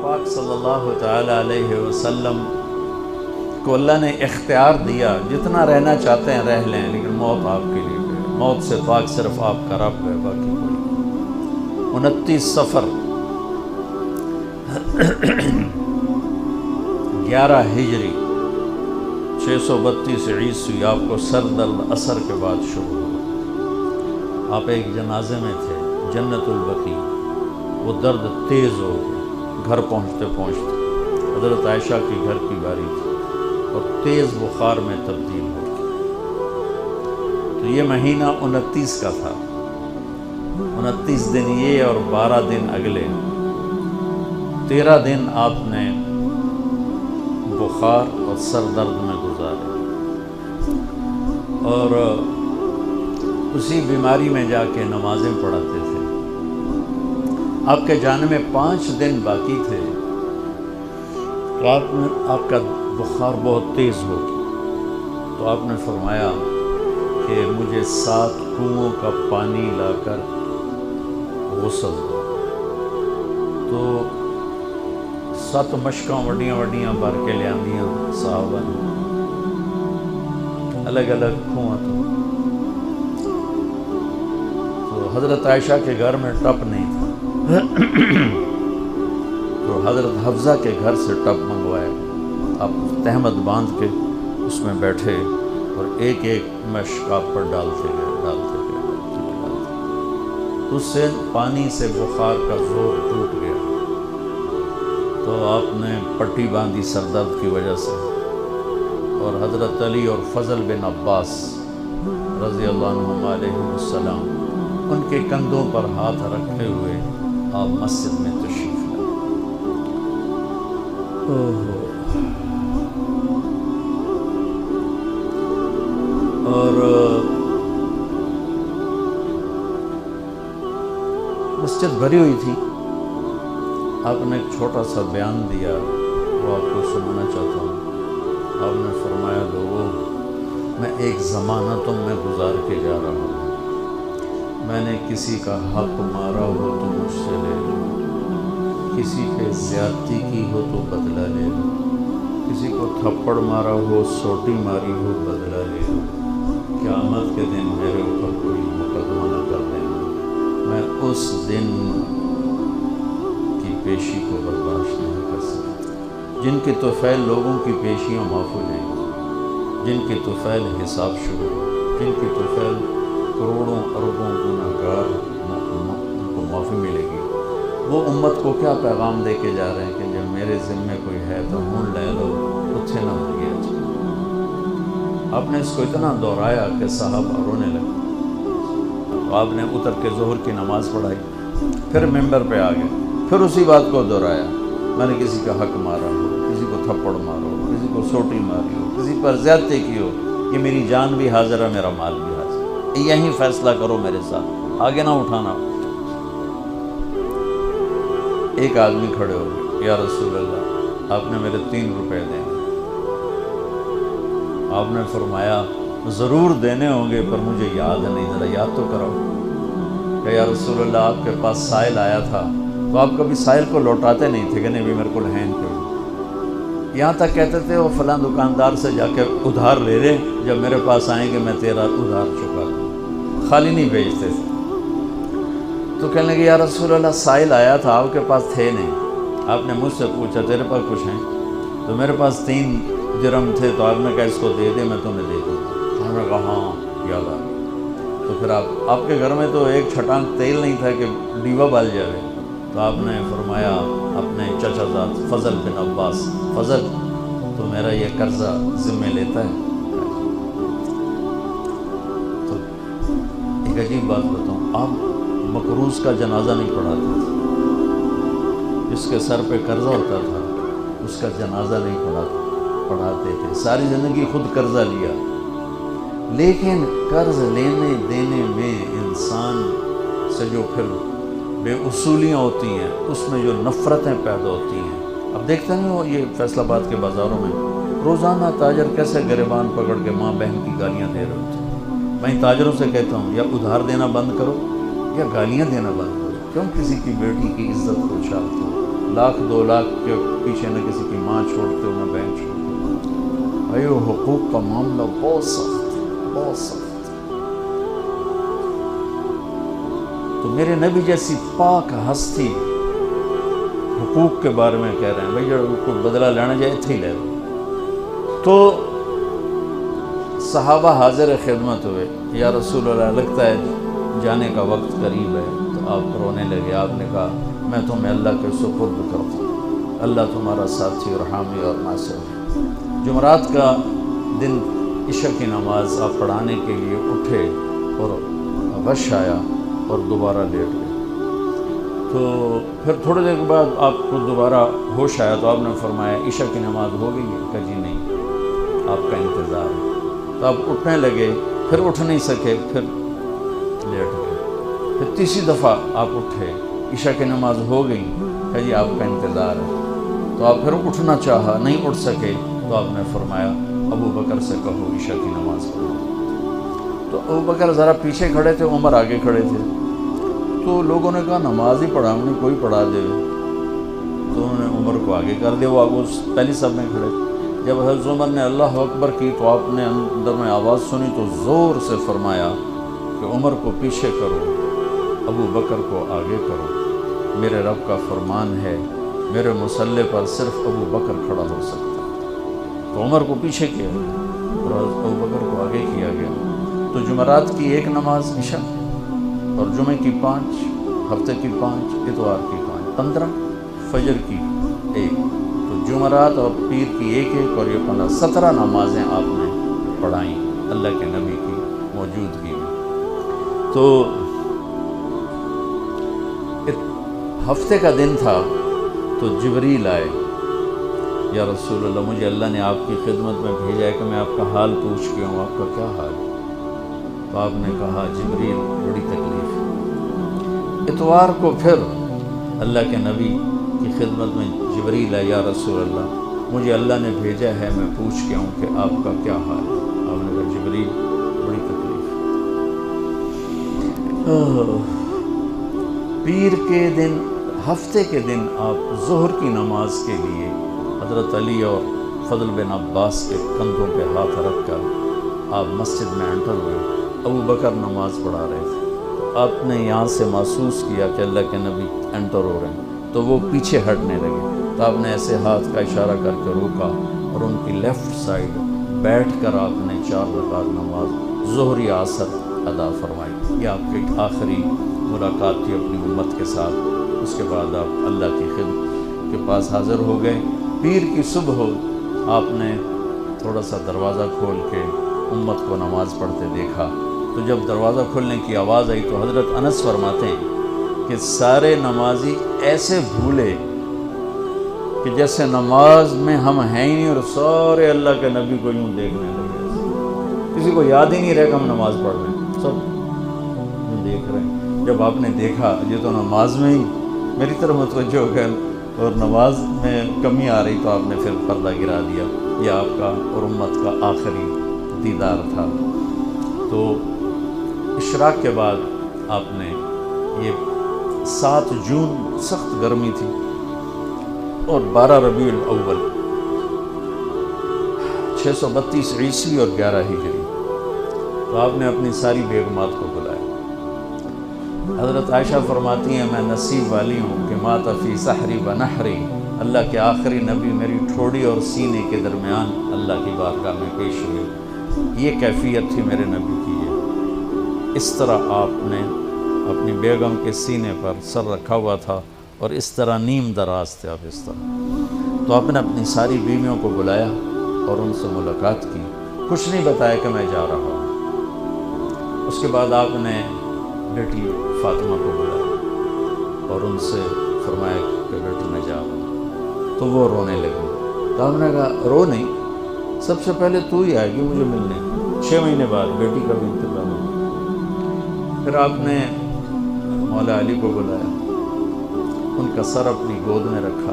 پاک صلی اللہ تعالی علیہ وسلم کو اللہ نے اختیار دیا، جتنا رہنا چاہتے ہیں رہ لیں، لیکن موت آپ کے لیے ہے، موت سے پاک صرف آپ کا رب ہے، باقی کوئی 29 صفر 11 ہجری 632 عیسوی آپ کو سر درد اثر کے بعد شروع ہوا۔ آپ ایک جنازے میں تھے جنت البقیع، وہ درد تیز ہو گیا، گھر پہنچتے پہنچتے حضرت عائشہ کی گھر کی باری تھی اور تیز بخار میں تبدیل ہو گئی۔ تو یہ مہینہ 29 کا تھا، 29 دن یہ اور 12 دن اگلے، 13 دن آپ نے بخار اور سر درد میں گزارے، اور اسی بیماری میں جا کے نمازیں پڑھاتے تھے۔ آپ کے جانے میں 5 دن باقی تھے، رات میں آپ کا بخار بہت تیز ہو گیا، تو آپ نے فرمایا کہ مجھے 7 کنوؤں کا پانی لا کر غسل دو۔ تو 7 مشکاں وڈیاں وڈیاں بھر کے لے آندیاں صحابہ نے، الگ الگ کنواں تو حضرت عائشہ کے گھر میں ٹپ نہیں تھا، تو حضرت حفصہ کے گھر سے ٹپ منگوایا، آپ تہمت باندھ کے اس میں بیٹھے اور ایک ایک مشک آپ پر ڈالتے گئے اس سے پانی سے بخار کا زور ٹوٹ گیا۔ تو آپ نے پٹی باندھی سر درد کی وجہ سے، اور حضرت علی اور فضل بن عباس رضی اللہ عنہم علیہ السلام ان کے کندھوں پر ہاتھ رکھے ہوئے آپ مسجد میں تشریف لائے۔ اور مسجد بھری ہوئی تھی، آپ نے ایک چھوٹا سا بیان دیا، وہ آپ کو سنانا چاہتا ہوں۔ آپ نے فرمایا لوگوں، میں ایک زمانہ تم میں گزار کے جا رہا ہوں، میں نے کسی کا حق مارا ہو تو مجھ سے لے لو، کسی پہ زیادتی کی ہو تو بدلہ لے لو، کسی کو تھپڑ مارا ہو، سوٹی ماری ہو، بدلہ لے لو، قیامت کے دن میرے اوپر کوئی مقدمہ نہ کر دینا، میں اس دن کی پیشی کو برداشت نہیں کر سکتا۔ جن کی طفیل لوگوں کی پیشیاں معاف ہو جائیں گی، جن کی طفیل حساب شروع ہو، جن کی طفیل کروڑوں اربوں گناہگار ان کو معافی ملے گی، وہ امت کو کیا پیغام دے کے جا رہے ہیں کہ جب میرے ذمے کوئی ہے تو ہون لے لو، اتھے نہ ہو گیا جائے۔ آپ نے اس کو اتنا دہرایا کہ صحابہ رونے لگے۔ آپ نے اتر کے ظہر کی نماز پڑھائی، پھر ممبر پہ آ گئے، پھر اسی بات کو دہرایا، میں نے کسی کا حق مارا ہو، کسی کو تھپڑ مارو، کسی کو سوٹی ماری ہو، کسی پر زیادتی کی ہو، یہ میری جان بھی حاضر ہے، میرا مال بھی حاضر ہے، یہیں فیصلہ کرو میرے ساتھ، آگے نہ اٹھانا۔ ایک آدمی کھڑے ہو گئے، یا رسول اللہ آپ نے میرے 3 روپے دینے۔ آپ نے فرمایا ضرور دینے ہوں گے پر مجھے یاد نہیں، ذرا یاد تو کراؤ۔ کہ یا رسول اللہ آپ کے پاس سائل آیا تھا تو آپ کبھی سائل کو لوٹاتے نہیں تھے کہ نہیں بھی میرے کو لہین کوئی، یہاں تک کہتے تھے وہ فلاں دکاندار سے جا کے ادھار لے لے، جب میرے پاس آئیں گے میں تیرا ادھار چکا دوں، خالی نہیں بھیجتے تھے۔ تو کہنے لگے یا رسول اللہ سائل آیا تھا آپ کے پاس تھے نہیں، آپ نے مجھ سے پوچھا تیرے پاس کچھ ہیں؟ تو میرے پاس 3 درہم تھے، تو آپ نے کہا اس کو دے دے، میں تمہیں دے دوں۔ ہم نے کہا ہاں یاد آ گیا۔ تو پھر آپ کے گھر میں تو ایک چھٹانک تیل نہیں تھا کہ ڈیوا بال جائے، تو آپ نے فرمایا اپنے چچا زاد فضل بن عباس، فضل تو میرا یہ قرضہ ذمہ لیتا ہے؟ تو ایک عجیب بات بتاؤں، آپ مقروض کا جنازہ نہیں پڑھاتے تھے، جس کے سر پہ قرضہ ہوتا تھا اس کا جنازہ نہیں پڑھاتے تھے، ساری زندگی خود قرضہ لیا، لیکن قرض لینے دینے میں انسان سے جو پھر بے اصولیاں ہوتی ہیں، اس میں جو نفرتیں پیدا ہوتی ہیں۔ اب دیکھتے ہیں وہ یہ فیصل آباد کے بازاروں میں روزانہ تاجر کیسے گریبان پکڑ کے ماں بہن کی گالیاں دے رہے ہوتے ہیں۔ میں تاجروں سے کہتا ہوں یا ادھار دینا بند کرو یا گالیاں دینا بند کرو، کیوں کسی کی بیٹی کی عزت کو اچھالتے ہو؟ لاکھ 2 لاکھ کے پیچھے نہ کسی کی ماں چھوڑتے ہو نہ بہن چھوڑتے ہو۔ بھائی وہ حقوق کا معاملہ بہت سخت ہے، بہت سخت ہے۔ تو میرے نبی جیسی پاک ہستی حقوق کے بارے میں کہہ رہے ہیں بھائی جو کوئی بدلہ لینا جائے اتھے ہی لے لو۔ تو صحابہ حاضر خدمت ہوئے، یا رسول اللہ لگتا ہے جانے کا وقت قریب ہے۔ تو آپ رونے لگے، آپ نے کہا میں تمہیں اللہ کے سپرد کرتا ہوں، اللہ تمہارا ساتھی اور حامی اور ناصر ہے۔ جمعرات کا دن عشاء کی نماز آپ پڑھانے کے لیے اٹھے اور غش آیا اور دوبارہ لیٹ گئے۔ تو پھر تھوڑے دیر کے بعد آپ کو دوبارہ ہوش آیا تو آپ نے فرمایا عشاء کی نماز ہو گئی ہے؟ کہا جی نہیں، آپ کا انتظار ہے۔ تو آپ اٹھنے لگے، پھر اٹھ نہیں سکے، پھر لیٹ گئے۔ پھر تیسری دفعہ آپ اٹھے، عشاء کی نماز ہو گئی، کہا جی آپ کا انتظار ہے۔ تو آپ پھر اٹھنا چاہا، نہیں اٹھ سکے، تو آپ نے فرمایا ابو بکر سے کہو عشاء کی نماز پڑھو۔ تو ابو بکر ذرا پیچھے کھڑے تھے، عمر آگے کھڑے تھے۔ تو لوگوں نے کہا نماز ہی پڑھاؤں، کوئی پڑھا دے۔ تو انہوں نے عمر کو آگے کر دیا، وہ آگے پہلی صف میں کھڑے تھے۔ جب حضرت عمر نے اللہ اکبر کی تو آپ نے اندر میں آواز سنی تو زور سے فرمایا کہ عمر کو پیچھے کرو، ابو بکر کو آگے کرو، میرے رب کا فرمان ہے میرے مصلی پر صرف ابو بکر کھڑا ہو سکتا ہے۔ تو عمر کو پیچھے کیا اور ابو بکر کو آگے کیا گیا۔ تو جمعرات کی 1 نماز عشاء اور جمعے کی 5، ہفتے کی 5، اتوار کی 5، 15، فجر کی 1۔ تو جمعرات اور پیر کی 1 اور یہ 15، 17 نمازیں آپ نے پڑھائیں اللہ کے نبی کی موجودگی میں۔ تو ہفتے کا دن تھا تو جبریل آئے، یا رسول اللہ مجھے اللہ نے آپ کی خدمت میں بھیجا ہے کہ میں آپ کا حال پوچھ کے ہوں، آپ کا کیا حال ہے؟ تو آپ نے کہا جبریل بڑی تکلیف ہے۔ اتوار کو پھر اللہ کے نبی کی خدمت میں جبریل ہے، یا رسول اللہ مجھے اللہ نے بھیجا ہے میں پوچھ کے ہوں کہ آپ کا کیا حال ہے؟ آپ نے کہا جبریل بڑی تکلیف ہے۔ پیر کے دن، ہفتے کے دن آپ ظہر کی نماز کے لیے حضرت علی اور فضل بن عباس کے کندھوں پہ ہاتھ رکھ کر آپ مسجد میں انٹر ہوئے۔ ابو بکر نماز پڑھا رہے تھے، آپ نے یہاں سے محسوس کیا کہ اللہ کے نبی انٹر ہو رہے ہیں، تو وہ پیچھے ہٹنے لگے۔ تو آپ نے ایسے ہاتھ کا اشارہ کر کے روکا اور ان کی لیفٹ سائڈ بیٹھ کر آپ نے 4 رکعت نماز ظہر یا عصر ادا فرمائی۔ یہ آپ کی آخری ملاقات تھی اپنی امت کے ساتھ۔ اس کے بعد آپ اللہ کی خدمت کے پاس حاضر ہو گئے۔ پیر کی صبح ہو آپ نے تھوڑا سا دروازہ کھول کے امت کو نماز پڑھتے دیکھا۔ تو جب دروازہ کھولنے کی آواز آئی تو حضرت انس فرماتے ہیں کہ سارے نمازی ایسے بھولے کہ جیسے نماز میں ہم ہیں ہی نہیں، اور سارے اللہ کے نبی کو یوں دیکھنے لگے، کسی کو یاد ہی نہیں رہے کہ ہم نماز پڑھ رہے ہیں، سب یوں دیکھ رہے ہیں۔ جب آپ نے دیکھا یہ تو نماز میں ہی میری طرف متوجہ ہو گئے اور نماز میں کمی آ رہی، تو آپ نے پھر پردہ گرا دیا۔ یہ آپ کا اور امت کا آخری دیدار تھا۔ تو اشراق کے بعد آپ نے یہ 7 جون سخت گرمی تھی اور 12 ربیع الاول 632 عیسوی اور 11 ہجری، تو آپ نے اپنی ساری بیگمات کو بلایا۔ حضرت عائشہ فرماتی ہیں میں نصیب والی ہوں کہ مات فی سحری و نحری، اللہ کے آخری نبی میری ٹھوڑی اور سینے کے درمیان اللہ کی بارگاہ میں پیش ہوئے۔ یہ کیفیت تھی میرے نبی کی۔ اس طرح آپ نے اپنی بیگم کے سینے پر سر رکھا ہوا تھا اور اس طرح نیم دراز تھے آپ اس طرح۔ تو آپ نے اپنی ساری بیویوں کو بلایا اور ان سے ملاقات کی، کچھ نہیں بتایا کہ میں جا رہا ہوں۔ اس کے بعد آپ نے بیٹی فاطمہ کو بلایا اور ان سے فرمایا کہ بیٹی میں جا رہا ہوں۔ تو وہ رونے لگی۔ تو آپ نے کہا رو نہیں، سب سے پہلے تو ہی آئے گی مجھے ملنے، 6 مہینے بعد بیٹی کا بھی انتظام ہو۔ پھر آپ نے مولا علی کو بلایا، ان کا سر اپنی گود میں رکھا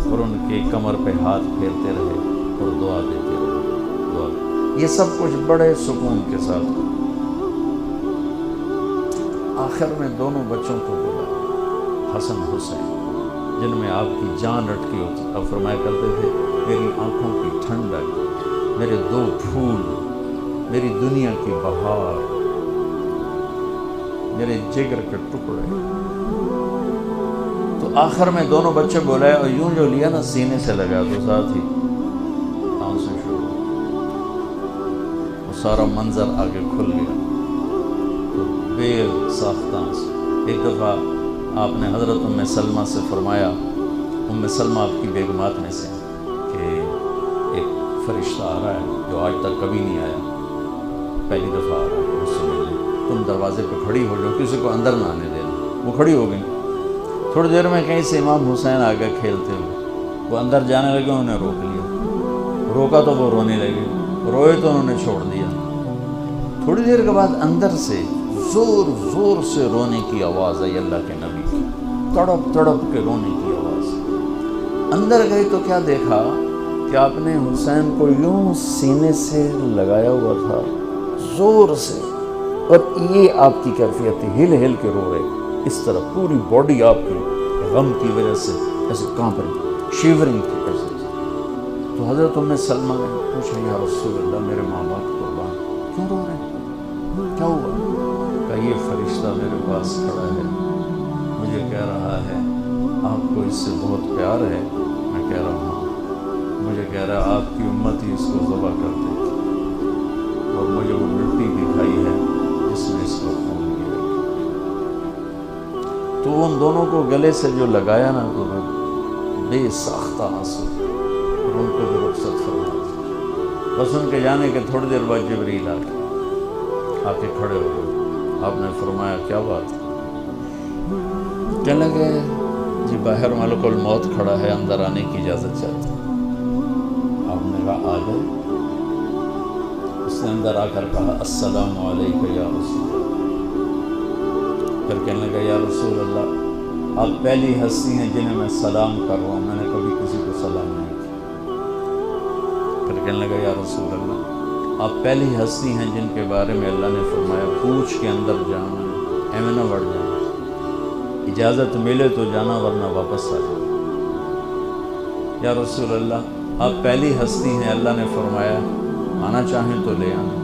اور ان کی کمر پہ ہاتھ پھیرتے رہے اور دعا دیتے رہے، دعا۔ یہ سب کچھ بڑے سکون کے ساتھ۔ آخر میں دونوں بچوں کو بلایا، حسن حسین، جن میں آپ کی جان اٹکی ہوتی. آپ فرمایا کرتے تھے میری آنکھوں کی ٹھنڈک، میرے دو پھول، میری دنیا کی بہار، میرے جگر کے ٹکڑے. تو آخر میں دونوں بچے بولائے اور یوں جو لیا نا سینے سے لگا تو ساتھ ہی آنسو شروع، وہ سارا منظر آگے کھل گیا. تو بے ساختہ آنسو. ایک دفعہ آپ نے حضرت ام سلمہ سے فرمایا، ام سلمہ آپ کی بیگمات میں سے، کہ ایک فرشتہ آ رہا ہے جو آج تک کبھی نہیں آیا، پہلی دفعہ آ رہا ہے مجھ سے ملنے، تم دروازے پہ کھڑی ہو جاؤ، کسی کو اندر نہ آنے دینا. وہ کھڑی ہو گئی. تھوڑی دیر میں کہیں سے امام حسین آ گئے کھیلتے ہوئے، وہ اندر جانے لگے، انہوں نے روک لیا. روکا تو وہ رونے لگے، روئے تو انہوں نے چھوڑ دیا. تھوڑی دیر کے بعد اندر سے زور زور سے رونے کی آواز آئی، اللہ کے نبی کی تڑپ تڑپ کے رونے کی آواز. اندر گئی تو کیا دیکھا کہ آپ نے حسین کو یوں سینے سے لگایا ہوا تھا زور سے، اور یہ آپ کی کیفیت تھی، ہل ہل کے رو رہے اس طرح، پوری باڈی آپ کی غم کی وجہ سے ایسے کانپ رہی، شیورنگ کی ایسے. تو حضرت ام سلمہ نے پوچھا یا رسول اللہ میرے ماں باپ قربان کیوں رو رہے ہیں، کیا ہوا؟ کہ یہ فرشتہ میرے پاس کھڑا ہے، مجھے کہہ رہا ہے آپ کو اس سے بہت پیار ہے. میں کہہ رہا ہوں، مجھے کہہ رہا ہے آپ کی امت ہی اس کو ذبح کر دے گی، اور مجھے وہ مٹی دکھائی ہے جس میں اس کو خون گرے گا. تو ان دونوں کو گلے سے جو لگایا نا تو بے ساختہ آنسو، اور ان کو بھی رخصت فرما دیا. بس ان کے جانے کے تھوڑی دیر بعد جبریل آ کے کھڑے ہو گئے. آپ نے فرمایا کیا بات؟ کہنے لگے جی باہر ملک الموت کھڑا ہے، اندر آنے کی اجازت چاہتا ہوں. آپ نے کہا آ جائے. اس نے اندر آ کر کہا السلام علیکم یا رسول اللہ. پھر کہنے لگا یا رسول اللہ آپ پہلی ہستی ہیں جنہیں میں سلام کر رہا ہوں، میں نے کبھی کسی کو سلام نہیں کیا. پھر کہنے لگا یا رسول اللہ آپ پہلی ہستی ہیں جن کے بارے میں اللہ نے فرمایا پوچھ کے اندر جانا، ایویں نہ بڑھ جانا، اجازت ملے تو جانا ورنہ واپس آ جانا. یا رسول اللہ آپ پہلی ہستی ہیں اللہ نے فرمایا آنا چاہیں تو لے آنا.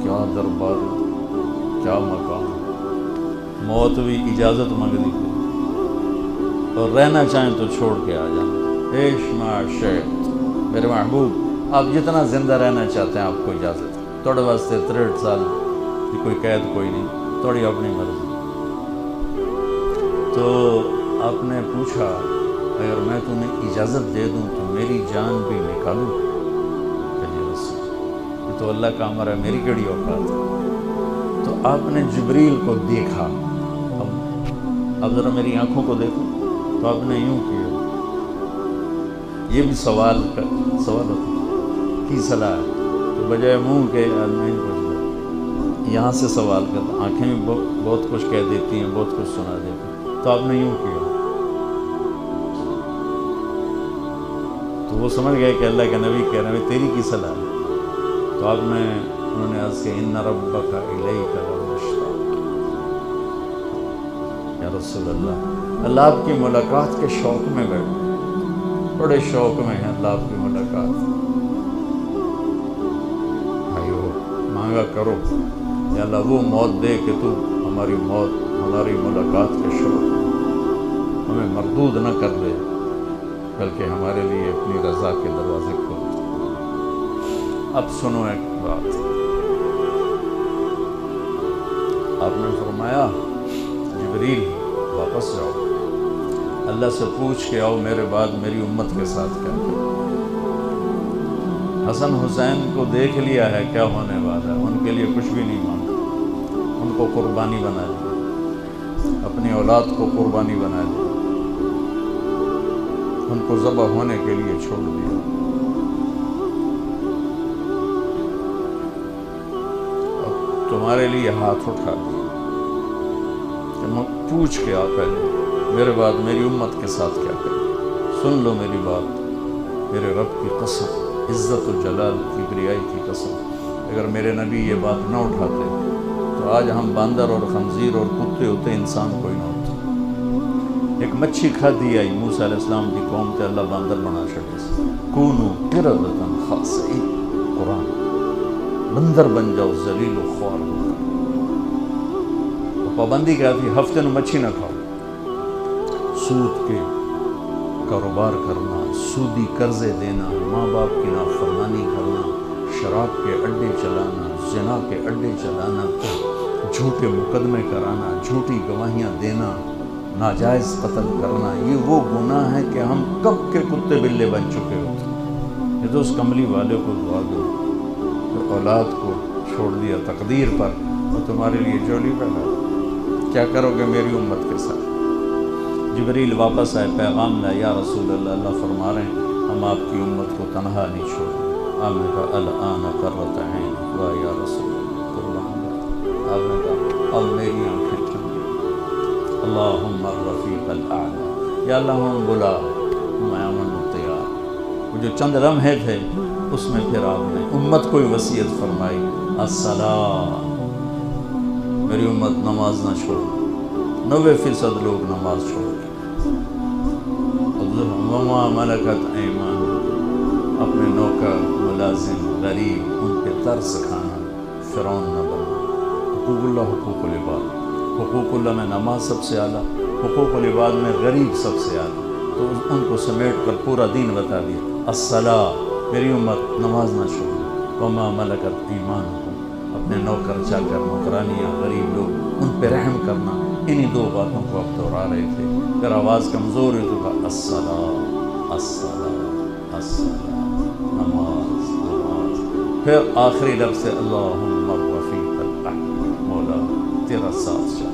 کیا دربار، کیا مقام. موت بھی اجازت مانگنی پڑی، اور رہنا چاہیں تو چھوڑ کے آ جانا. عیش معاشرت میرے محبوب، آپ جتنا زندہ رہنا چاہتے ہیں آپ کو اجازت ہے. تھوڑے واسطے 63 سال کی کوئی قید کوئی نہیں، تھوڑی اپنی مرضی. تو آپ نے پوچھا اگر میں تمہیں اجازت دے دوں تو میری جان بھی نکالوں؟ کہ جی رسول یہ تو اللہ کا امر ہے، میری کیڑی اوقات ہے. تو آپ نے جبریل کو دیکھا. اب ذرا میری آنکھوں کو دیکھو. تو آپ نے یوں کیا. یہ بھی سوال ہوتا کی صلاح ہے، تو بجائے منہ کے آدمی پوچھتا، یہاں سے سوال کرتا. آنکھیں بھی بہت کچھ کہہ دیتی ہیں، بہت کچھ سنا دیتی ہیں. تو آپ نے یوں کیا. تو وہ سمجھ گئے کہ اللہ کے نبی کہہ رہے ہیں تیری کی صلاح ہے. تو آپ نے انہوں نے عرض کیا ان ربک الیک لمشتاق. یا رسول اللہ آپ کی ملاقات کے شوق میں بیٹھے، بڑے شوق میں ہیں اللہ آپ کی ملاقات. بھائیو مانگا کرو یا اللہ وہ موت دے کہ تو ہماری موت، ہماری ملاقات کے شوق ہمیں مردود نہ کر دے، بلکہ ہمارے لیے اپنی رضا کے دروازے کھول دے. اب سنو ایک بات. آپ نے فرمایا جبریل واپس جاؤ، اللہ سے پوچھ کے آؤ میرے بعد میری امت کے ساتھ کیا کریں. حسن حسین کو دیکھ لیا ہے کیا ہونے والا ہے، ان کے لیے کچھ بھی نہیں مانگا. ان کو قربانی بنا لیا، اپنی اولاد کو قربانی بنا لیا، ان کو ذبح ہونے کے لیے چھوڑ دیا. اب تمہارے لیے ہاتھ اٹھا دیا کہ پوچھ کے آ پہلے میرے بعد میری امت کے ساتھ کیا کریں. سن لو میری بات، میرے رب کی قسم، عزت و جلال کی بریائی کی قسم، اگر میرے نبی یہ بات نہ اٹھاتے تو آج ہم باندر اور خنزیر اور کتے ہوتے، انسان کوئی نہ ہوتا. ایک مچھی کھادی آئی موسیٰ علیہ السلام کی قوم تے اللہ باندر بنا چھڑے سے کونو قردۃ خاسئین، قرآن بندر بن جاؤ ذلیل و خوار ہو کر۔ پابندی کیا تھی؟ ہفتے میں مچھی نہ کھاؤ، سود کے کاروبار کرنا، سودی قرضے دینا، ماں باپ کی نافرمانی کرنا، شراب کے اڈے چلانا، زنا کے اڈے چلانا، جھوٹے مقدمے کرانا، جھوٹی گواہیاں دینا، ناجائز قتل کرنا، یہ وہ گناہ ہے کہ ہم کب کے کتے بلے بن چکے ہوتے ہیں۔ یہ تو اس کملی والے کو دعا دو جو اولاد کو چھوڑ دیا تقدیر پر اور تمہارے لیے جولی پیدا، کیا کرو گے میری امت کے ساتھ؟ جبریل واپس آئے، پیغام لائے، یا رسول اللہ، اللہ فرما رہے ہیں ہم آپ کی امت کو تنہا نہیں چھوڑیں۔ آپ نے کہا الآن قرۃ عین، واہ یا رسول اللہ، قربان جاتا۔ آپ نے کہا اب میری آنکھیں ٹھنڈی۔ اللہم الرفیق الاعلی، یا اللہ ہم بلا، میں امن و تیار۔ وہ جو چند لمحے تھے اس میں پھر آپ نے امت کو وصیت فرمائی، الصلاۃ، میری امت نماز نہ چھوڑ، 90% لوگ نماز چھوڑ گئے۔ وما ملکت ایمانکم، اپنے نوکر، ملازم، غریب، ان پہ ترس کھانا، فرعون نہ بننا۔ حقوق اللہ، حقوق العباد، حقوق اللہ میں نماز سب سے اعلیٰ، حقوق العباد میں غریب سب سے اعلیٰ، تو ان کو سمیٹ کر پورا دین بتا دیا، الصلاۃ، میری امت نماز نہ چھوڑ، وما ملکت ایمانکم، اپنے نوکر چاکر، نوکرانیاں، غریب لوگ، ان پہ رحم کرنا۔ انہی دو باتوں کو اب دہرا رہے تھے، پھر آواز کمزور ہوئی تو کہا الصلاۃ، الصلاۃ، الصلاۃ، نماز، نماز۔ پھر آخری لفظ سے اللہم الرفیق الاعلی، مولا تیرا ساتھ چاہیے۔